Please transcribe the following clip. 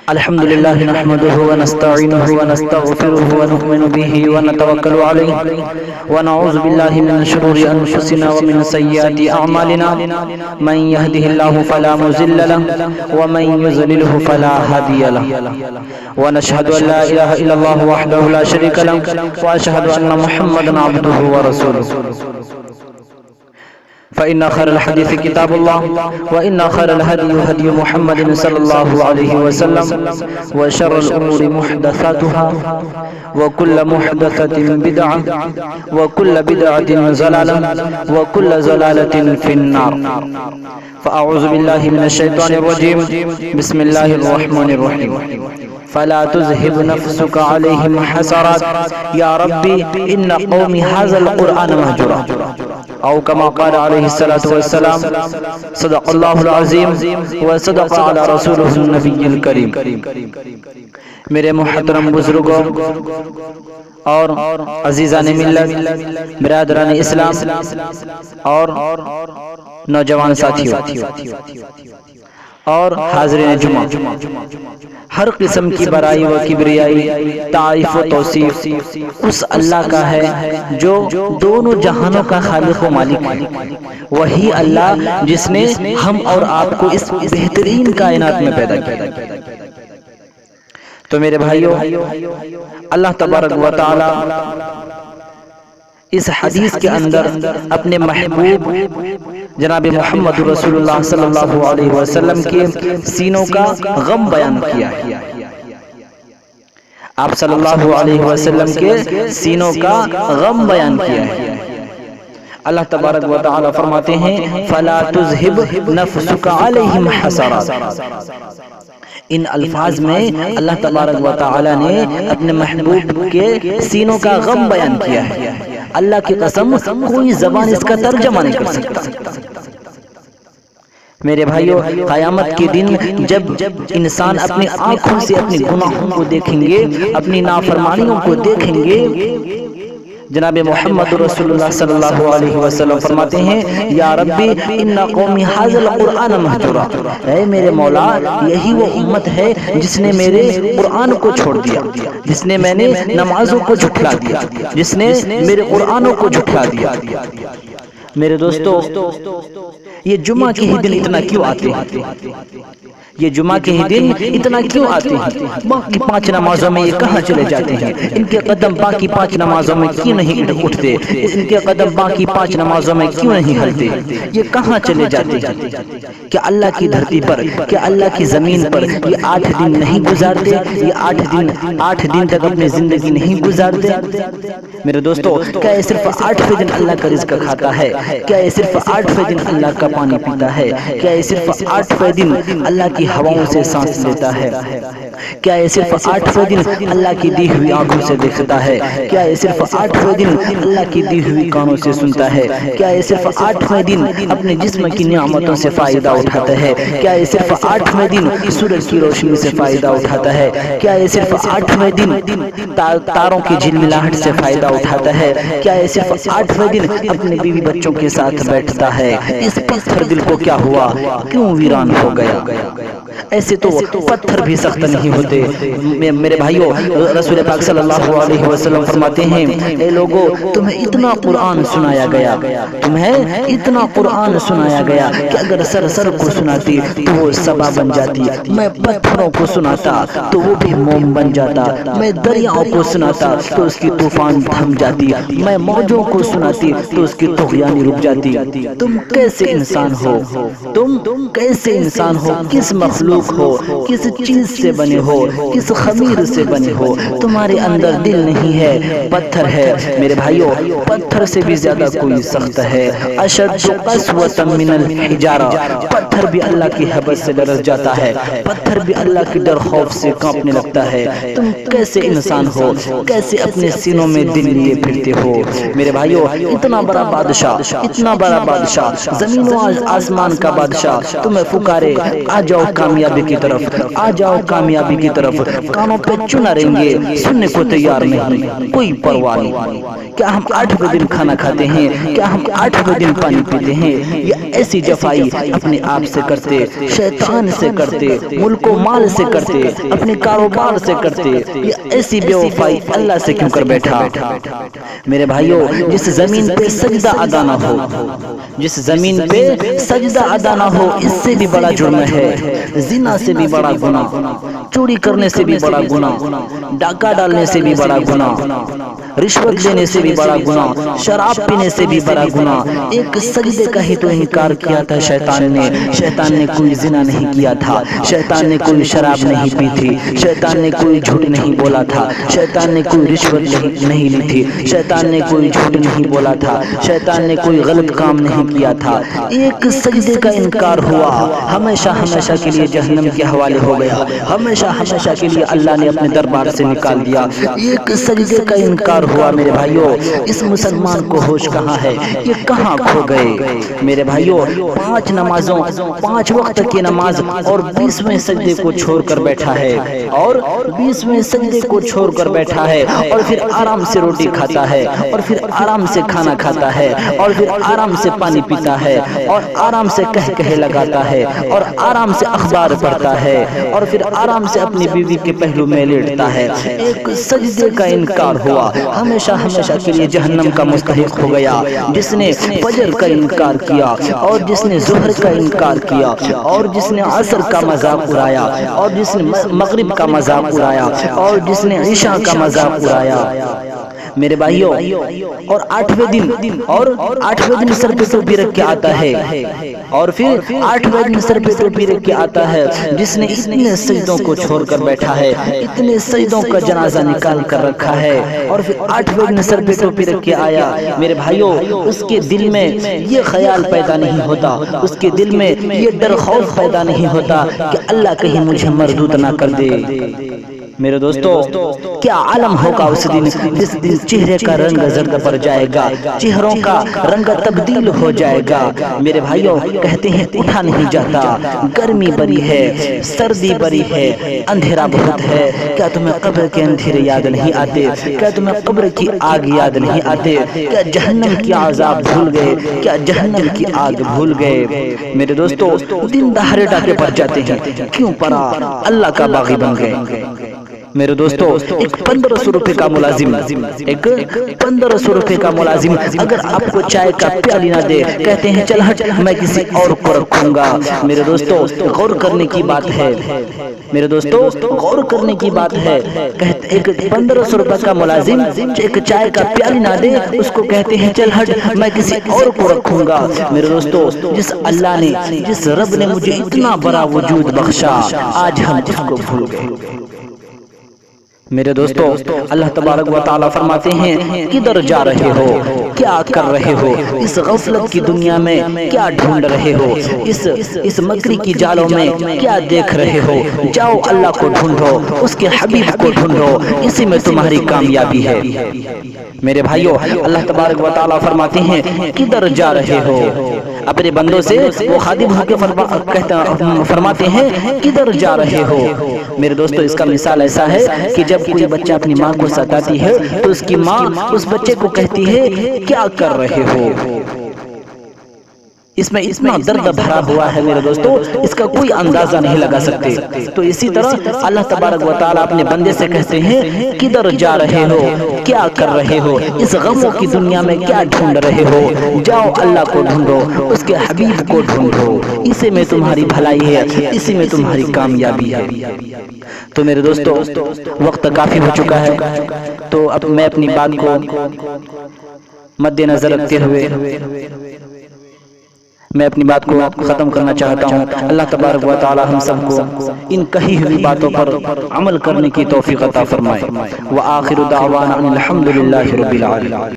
الحمد لله نحمده ونستعينه ونستغفره ونؤمن به ونتوكل عليه ونعوذ بالله من شرور أنفسنا ومن سيئات أعمالنا من يهده الله فلا مضل له ومن يضلله فلا هادي له ونشهد أن لا إله إلا الله وحده لا شريك له وأشهد أن محمدا عبده ورسوله فإن خير الحديث كتاب الله وإن خير الهدي هدي محمد صلى الله عليه وسلم وشر الأمور محدثاتها وكل محدثة بدعة وكل بدعة ضلالة وكل ضلالة في النار فأعوذ بالله من الشيطان الرجيم بسم الله الرحمن الرحيم فلا تذهب نفسك عليهم حسرات يا ربي إن قومي هذا القرآن مهجورا أو كما قال عليه الصلاة والسلام صدق الله العظيم وصدق على رسوله النبي الكريم. میرے محترم بزرگوں اور عزیزان ملت، برادران اسلام اور نوجوان ساتھیوں اور حاضرین جمعہ، ہر قسم کی برائی و کبریائی، تعریف و توصیف اس اللہ کا ہے جو دونوں جہانوں کا خالق و مالک ہے. وہی اللہ جس نے ہم اور آپ کو اس بہترین کائنات میں پیدا کیا. تو میرے بھائیوں، اللہ تبارک و تعالی اس حدیث کے اندر اپنے محبوب جناب محمد رسول اللہ صلی اللہ علیہ وسلم کے سینوں کا غم بیان کیا ہے. آپ صلی اللہ علیہ وسلم کے سینوں کا غم بیان کیا ہے. اللہ تبارک و تعالی فرماتے ہیں فَلَا تُذْهِبْ نَفْسُكَ عَلَيْهِمْ حَسَرَاتٍ. ان الفاظ میں اللہ تبارک و تعالی نے اپنے محبوب کے سینوں کا غم بیان کیا ہے. اللہ کی قسم کوئی زبان اس کا ترجمہ نہیں کر سکتا. میرے بھائیو، قیامت کے دن جب انسان اپنی آنکھوں سے اپنی گناہوں کو دیکھیں گے، اپنی نافرمانیوں کو دیکھیں گے، جناب محمد رسول اللہ صلی اللہ علیہ وسلم فرماتے ہیں یا ربی ان قومی ھذا القرآن مہجورا. اے میرے مولا، یہی وہ امت ہے جس نے میرے قرآن کو چھوڑ دیا، جس نے میں نے نمازوں کو جھٹلا دیا، جس نے میرے قرآنوں کو جھٹلا دیا. میرے دوستو، یہ جمعہ کے ہی دن اتنا کیوں آتے ہیں؟ یہ جمعہ کے ہی دن اتنا کیوں آتے ہیں؟ باقی 5 نمازوں میں یہ کہاں چلے جاتے ہیں؟ ان کے قدم باقی 5 نمازوں میں کیوں نہیں اٹھتے؟ ان کے قدم باقی 5 نمازوں میں کیوں نہیں ہلتے؟ یہ کہاں چلے جاتے ہیں؟ کیا اللہ کی دھرتی پر، کیا اللہ کی زمین پر یہ 8 دن نہیں گزارتے؟ یہ 8 دن تک اپنی زندگی نہیں گزارتے؟ میرے دوستو، کیا یہ صرف 8ویں دن اللہ کا رزق کھاتا ہے؟ کیا یہ صرف 8ویں دن اللہ کا پانی پیتا ہے؟ کیا یہ صرف 8ویں دن اللہ کی ہواؤں سے سانس لیتا ہے؟ کیا یہ صرف 8ویں دن اللہ کی دی ہوئی آنکھوں سے دیکھتا ہے؟ کیا یہ صرف 8ویں دن اللہ کی دی ہوئی کانوں سے سنتا ہے؟ کیا یہ صرف 8ویں دن اپنے جسم کی نعمتوں سے فائدہ اٹھاتا ہے؟ کیا یہ صرف 8ویں دن سورج کی روشنی سے فائدہ اٹھاتا ہے؟ کیا یہ صرف 8ویں دن تاروں کی جھلملاہٹ سے فائدہ اٹھاتا ہے؟ کیا یہ صرف 8ویں دن اپنے بیوی بچوں کے ساتھ بیٹھتا ہے؟ اس پتھر دل کو کیا ہوا؟ کیوں ویران ہو گیا؟ ایسے تو پتھر بھی سخت نہیں ہوتے. میرے بھائیو، رسول پاک صلی اللہ علیہ وسلم فرماتے ہیں اے لوگو، تمہیں اتنا قرآن سنایا گیا، تمہیں اتنا قرآن سنایا گیا کہ اگر سر کو سناتی تو وہ صبا بن جاتی، میں پتھروں کو سناتا تو وہ بھی موم بن جاتا، میں دریاؤں کو سناتا تو اس کی طوفان تھم جاتی، میں موجوں کو سناتی تو اس کی طغیانی رک جاتی. تم کیسے انسان ہو؟ تم کیسے انسان ہو؟ کس مخلوق ہو؟ کس چیز سے بنے ہو؟ کس خمیر سے بنے ہو؟ تمہارے اندر دل نہیں ہے، پتھر ہے. میرے بھائیو، پتھر سے بھی زیادہ کوئی سخت ہے. اشد قسوة من الحجارہ. پتھر بھی اللہ کی حبس سے ڈر جاتا ہے، پتھر بھی اللہ کی ڈر خوف سے کانپنے لگتا ہے. تم کیسے انسان ہو؟ کیسے اپنے سینوں میں دل لیے پھرتے ہو؟ میرے بھائیو، اتنا بڑا بادشاہ، اتنا بڑا بادشاہ، زمین و آسمان کا بادشاہ تمہیں پکارے آ جاؤ کامیابی کی طرف، آ جاؤ کامیابی کی طرف، کانوں پہ چنا رہیں گے، سننے کو تیار نہیں، کوئی پرواہ نہیں۔ کیا ہم 8ویں دن کھانا کھاتے ہیں؟ کیا ہم 8ویں دن پانی پیتے ہیں؟ یا ایسی جفائی اپنے آپ سے کرتے، شیطان سے کرتے، ملک و مال سے کرتے، اپنے کاروبار سے کرتے، یا ایسی بے وفائی اللہ سے کیوں کر بیٹھا؟ میرے بھائیوں، جس زمین پہ سجدہ ادا نہ ہو، جس زمین پہ سجدہ ادا نہ ہو، اس سے بھی بڑا جرم ہے، زنا سے بھی بڑا گناہ، چوری کرنے سے بھی بڑا گناہ، ڈاکہ ڈالنے سے بھی بڑا گناہ، رشوت لینے سے بھی بڑا گناہ، شراب پینے سے بھی بڑا گناہ۔ ایک سجدے کا ہی تو انکار کیا تھا شیطان نے۔ شیطان نے کوئی زنا نہیں کیا تھا، شیطان نے کوئی شراب نہیں پی تھی، شیطان نے کوئی جھوٹ نہیں بولا تھا، شیطان نے کوئی رشوت نہیں لی تھی، شیطان نے کوئی جھوٹ نہیں بولا تھا، شیطان نے کوئی غلط کام نہیں کیا تھا۔ ایک سجدے کا انکار ہوا، ہمیشہ ہمیشہ کے لیے جہنم کے حوالے ہو گیا، ہمیشہ ہمیشہ کے لیے اللہ نے اپنے دربار سے نکال دیا۔ ایک سجدے کا انکار ہوا میرے بھائیوں۔ اس مسلمان کو ہوش کہاں ہے؟ یہ کہاں کھو گئے؟ میرے بھائیوں، 5 نمازوں، 5 وقت کی نماز اور 20ویں سجدے کو چھوڑ کر بیٹھا ہے، اور 20ویں سجدے کو چھوڑ کر بیٹھا ہے، اور پھر آرام سے روٹی کھاتا ہے، اور پھر آرام سے کھانا کھاتا ہے، اور پھر آرام سے پانی پیتا ہے، اور آرام سے کہے لگاتا ہے، اور آرام سے اخبار پڑھتا ہے، اور پھر آرام سے اپنی بیوی کے پہلو میں لیٹتا ہے۔ ایک سجدے کا انکار ہوا، ہمیشہ ہمیشہ کے لیے جہنم کا مستحق ہو گیا۔ جس نے فجر کا انکار کیا، اور جس نے ظہر کا انکار کیا، اور جس نے عصر کا مذاق اڑایا، اور جس نے مغرب کا مذاق اڑایا، اور جس نے عشاء کا مذاق اڑایا میرے بھائیوں، اور 8ویں دن سر پہ ٹوپی رکھ کے آتا ہے، اور پھر 8ویں دن سر پہ ٹوپی رکھ کے آتا ہے جس نے اتنے سجدوں کو چھوڑ کر بیٹھا ہے، اتنے سجدوں کا جنازہ نکال کر رکھا ہے، اور پھر 8ویں دن سر پہ ٹوپی رکھ کے آیا۔ میرے بھائیوں، اس کے دل میں یہ خیال پیدا نہیں ہوتا، اس کے دل میں یہ ڈر خوف پیدا نہیں ہوتا کہ اللہ کہیں مجھے مردود نہ کر دے۔ میرے دوستو، کیا عالم ہوگا اس دن جس دن چہرے کا رنگ زرد پڑ جائے گا، چہروں کا رنگ تبدیل ہو جائے گا۔ میرے بھائیوں، کہتے ہیں اٹھا نہیں جاتا، گرمی بڑی ہے، سردی بڑی ہے، اندھیرا بہت ہے۔ کیا تمہیں قبر کے اندھیرے یاد نہیں آتے؟ کیا تمہیں قبر کی آگ یاد نہیں آتے؟ کیا جہنم کی عذاب بھول گئے؟ کیا جہنم کی آگ بھول گئے؟ میرے دوستو، دن دہاڑے ڈاکے پڑ جاتے ہیں، کیوں پڑا؟ اللہ کا باغی بن گئے۔ میرے دوستو، ایک 1500 روپے کا ملازم، ایک 1500 روپے کا ملازم اگر آپ کو چائے کا پیالی نہ دے، کہتے ہیں چل ہٹ، میں کسی اور کو رکھوں گا۔ میرے دوستو، غور کرنے کی بات ہے، میرے دوستو غور کرنے کی بات ہے۔ ایک 1500 روپے کا ملازم ایک چائے کا پیالی نہ دے، اس کو کہتے ہیں چل ہٹ، میں کسی اور کو رکھوں گا۔ میرے دوستو، جس اللہ نے، جس رب نے مجھے اتنا بڑا وجود بخشا، آج ہم اس کو بھول گئے۔ میرے دوستو، اللہ تبارک و تعالیٰ فرماتے ہیں کدھر جا رہے ہو، کیا کر رہے ہو، اس غفلت کی دنیا میں کیا ڈھونڈ رہے ہو، اس مکری کی جالوں میں کیا دیکھ رہے ہو؟ جاؤ اللہ کو ڈھونڈو، اس کے حبیب کو ڈھونڈو، اسی میں تمہاری کامیابی ہے۔ میرے بھائیوں، اللہ تبارک و تعالیٰ فرماتے ہیں کدھر جا رہے ہو۔ اپنے بندوں سے وہ خادم ہو کے فرماتے ہیں کدھر جا رہے ہو۔ میرے دوستو، اس کا مثال ایسا ہے کہ جب کوئی بچہ اپنی ماں کو ستاتی ہے تو اس کی ماں اس بچے کو کہتی ہے کیا کر رہے ہو۔ اس میں اتنا درد بھرا ہوا ہے میرے دوستو، اس کا کوئی اندازہ نہیں لگا سکتے۔ تو اسی طرح اللہ تبارک و تعالیٰ اپنے بندے سے کہتے ہیں کدھر جا رہے ہو، کیا کر رہے ہو، اس غموں کی دنیا میں کیا ڈھونڈ رہے ہو؟ جاؤ اللہ کو ڈھونڈو، اس کے حبیب کو ڈھونڈو، اسی میں تمہاری بھلائی ہے، اسی میں تمہاری کامیابی ہے۔ تو میرے دوستو، وقت کافی ہو چکا ہے، تو اب میں اپنی بات کو مد نظر رکھتے ہوئے میں اپنی بات کو ختم کرنا چاہتا ہوں۔ اللہ تبارک و تعالی ہم سب کو ان کہی ہوئی باتوں پر عمل کرنے کی توفیق عطا فرمائے۔ وآخر دعوانا الحمدللہ رب العالمین۔